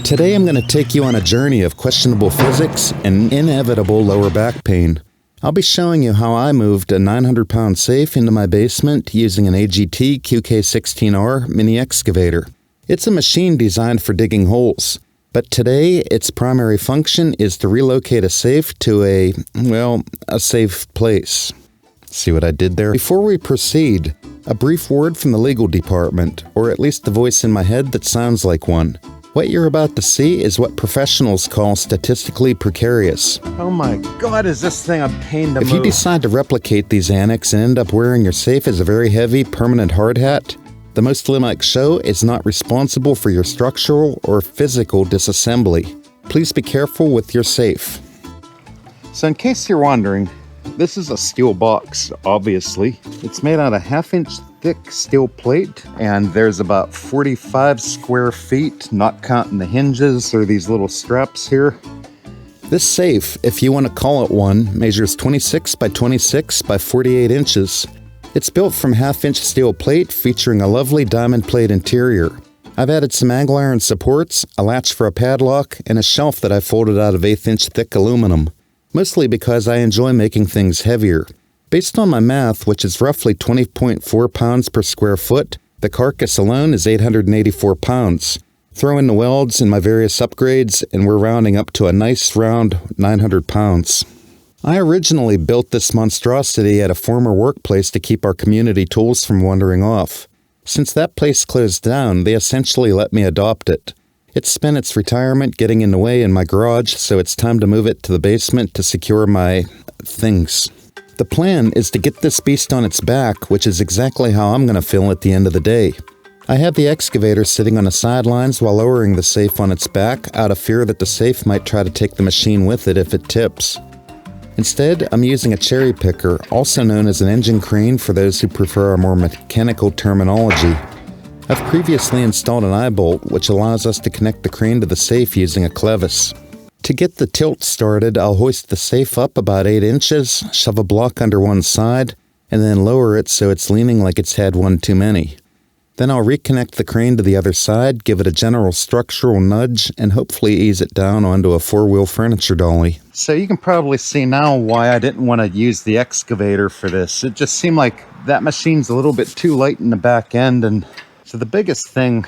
Today I'm going to take you on a journey of questionable physics and inevitable lower back pain. I'll be showing you how I moved a 900-pound safe into my basement using an AGT QK16R Mini Excavator. It's a machine designed for digging holes, but today its primary function is to relocate a safe to a safe place. See what I did there? Before we proceed, a brief word from the legal department, or at least the voice in my head that sounds like one. What you're about to see is what professionals call statistically precarious. Oh my God, is this thing a pain to move? If you decide to replicate these annex and end up wearing your safe as a very heavy, permanent hard hat, the Most Limite Show is not responsible for your structural or physical disassembly. Please be careful with your safe. So in case you're wondering, this is a steel box, obviously. It's made out of 1/2-inch thick steel plate, and there's about 45 square feet, not counting the hinges or these little straps here. This safe, if you want to call it one, measures 26 by 26 by 48 inches. It's built from 1/2-inch steel plate featuring a lovely diamond plate interior. I've added some angle iron supports, a latch for a padlock, and a shelf that I folded out of 1/8-inch thick aluminum. Mostly because I enjoy making things heavier. Based on my math, which is roughly 20.4 pounds per square foot, the carcass alone is 884 pounds. Throw in the welds and my various upgrades, and we're rounding up to a nice round 900 pounds. I originally built this monstrosity at a former workplace to keep our community tools from wandering off. Since that place closed down, they essentially let me adopt it. It spent its retirement getting in the way in my garage, so it's time to move it to the basement to secure my things. The plan is to get this beast on its back, which is exactly how I'm going to feel at the end of the day. I have the excavator sitting on the sidelines while lowering the safe on its back out of fear that the safe might try to take the machine with it if it tips. Instead, I'm using a cherry picker, also known as an engine crane for those who prefer a more mechanical terminology. I've previously installed an eye-bolt, which allows us to connect the crane to the safe using a clevis. To get the tilt started, I'll hoist the safe up about 8 inches, shove a block under one side, and then lower it so it's leaning like it's had one too many. Then I'll reconnect the crane to the other side, give it a general structural nudge, and hopefully ease it down onto a 4-wheel furniture dolly. So you can probably see now why I didn't want to use the excavator for this. It just seemed like that machine's a little bit too light in the back end, and so the biggest thing,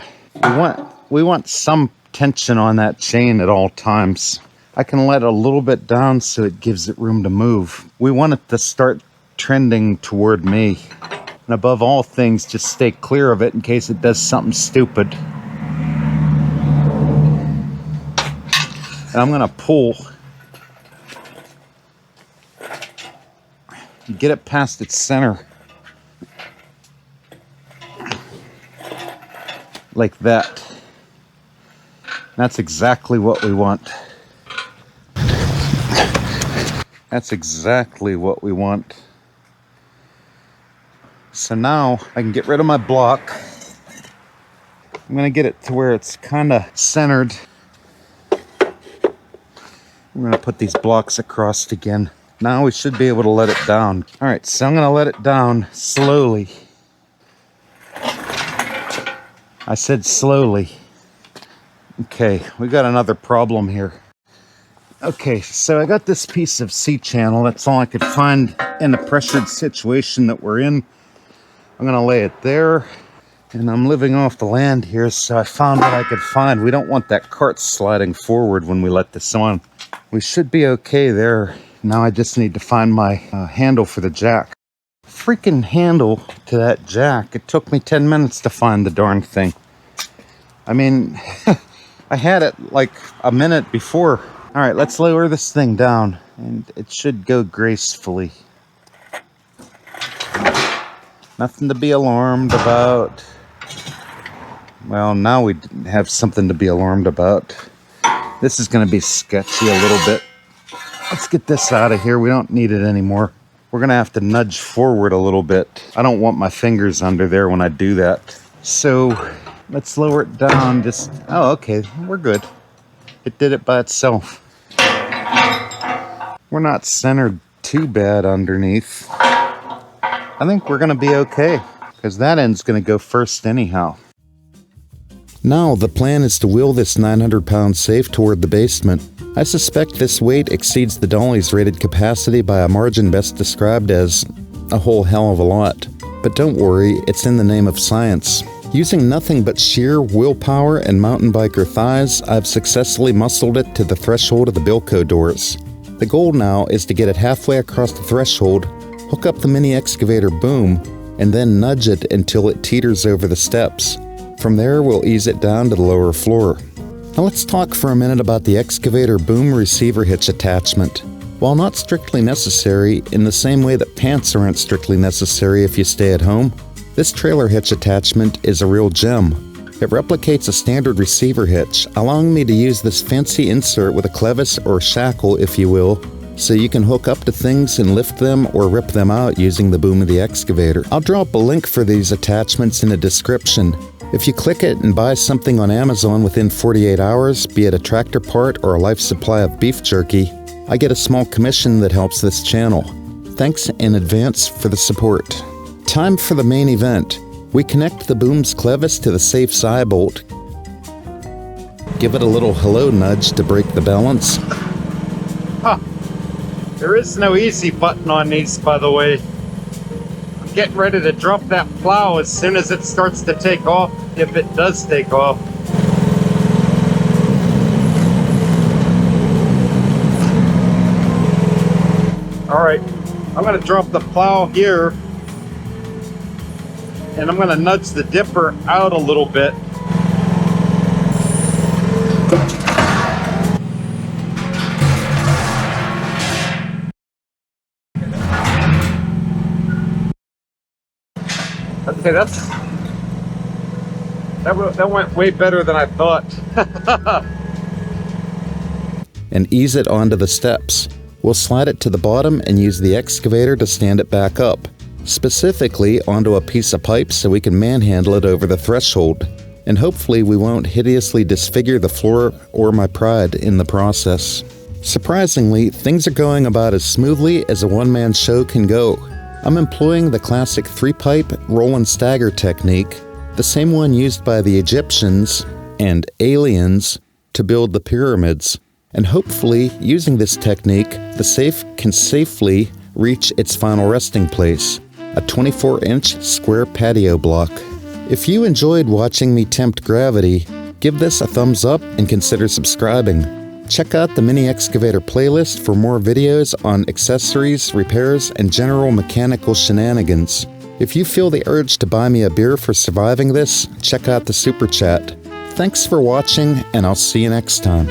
we want some tension on that chain at all times. I can let it a little bit down so it gives it room to move. We want it to start trending toward me. And above all things, just stay clear of it in case it does something stupid. And I'm gonna pull. Get it past its center. Like that. That's exactly what we want. That's exactly what we want. So now I can get rid of my block. I'm gonna get it to where it's kind of centered. I'm gonna put these blocks across again. Now we should be able to let it down. All right, so I'm gonna let it down slowly. I said slowly. Okay, we got another problem here. Okay, so I got this piece of C-channel. That's all I could find in the pressured situation that we're in. I'm gonna lay it there, and I'm living off the land here, so I found what I could find. We don't want that cart sliding forward when we let this on. We should be okay there. Now I just need to find my handle for the jack. Freaking handle to that jack. It took me 10 minutes to find the darn thing. I mean, I had it like a minute before. All right, let's lower this thing down, and it should go gracefully. Nothing to be alarmed about. Well, now we have something to be alarmed about. This is going to be sketchy a little bit. Let's get this out of here. We don't need it anymore. We're going to have to nudge forward a little bit. I don't want my fingers under there when I do that. So let's lower it down. Oh, okay, we're good. It did it by itself. We're not centered too bad underneath. I think we're going to be okay, because that end's going to go first anyhow. Now the plan is to wheel this 900-pound safe toward the basement. I suspect this weight exceeds the dolly's rated capacity by a margin best described as a whole hell of a lot. But don't worry, it's in the name of science. Using nothing but sheer willpower and mountain biker thighs, I've successfully muscled it to the threshold of the Bilco doors. The goal now is to get it halfway across the threshold, hook up the mini excavator boom, and then nudge it until it teeters over the steps. From there, we'll ease it down to the lower floor. Now let's talk for a minute about the excavator boom receiver hitch attachment. While not strictly necessary, in the same way that pants aren't strictly necessary if you stay at home, this trailer hitch attachment is a real gem. It replicates a standard receiver hitch, allowing me to use this fancy insert with a clevis or shackle, if you will, so you can hook up to things and lift them or rip them out using the boom of the excavator. I'll drop a link for these attachments in the description. If you click it and buy something on Amazon within 48 hours, be it a tractor part or a life supply of beef jerky, I get a small commission that helps this channel. Thanks in advance for the support. Time for the main event. We connect the boom's clevis to the safe side bolt. Give it a little hello nudge to break the balance. There is no easy button on these, by the way. I'm getting ready to drop that plow as soon as it starts to take off, if it does take off. Alright, I'm going to drop the plow here, and I'm going to nudge the dipper out a little bit. Okay, that went way better than I thought. And ease it onto the steps. We'll slide it to the bottom and use the excavator to stand it back up, specifically onto a piece of pipe so we can manhandle it over the threshold. And hopefully we won't hideously disfigure the floor or my pride in the process. Surprisingly, things are going about as smoothly as a one-man show can go. I'm employing the classic 3-pipe roll and stagger technique, the same one used by the Egyptians and aliens to build the pyramids. And hopefully, using this technique, the safe can safely reach its final resting place, a 24-inch square patio block. If you enjoyed watching me tempt gravity, give this a thumbs up and consider subscribing. Check out the Mini Excavator playlist for more videos on accessories, repairs, and general mechanical shenanigans. If you feel the urge to buy me a beer for surviving this, check out the Super Chat. Thanks for watching, and I'll see you next time.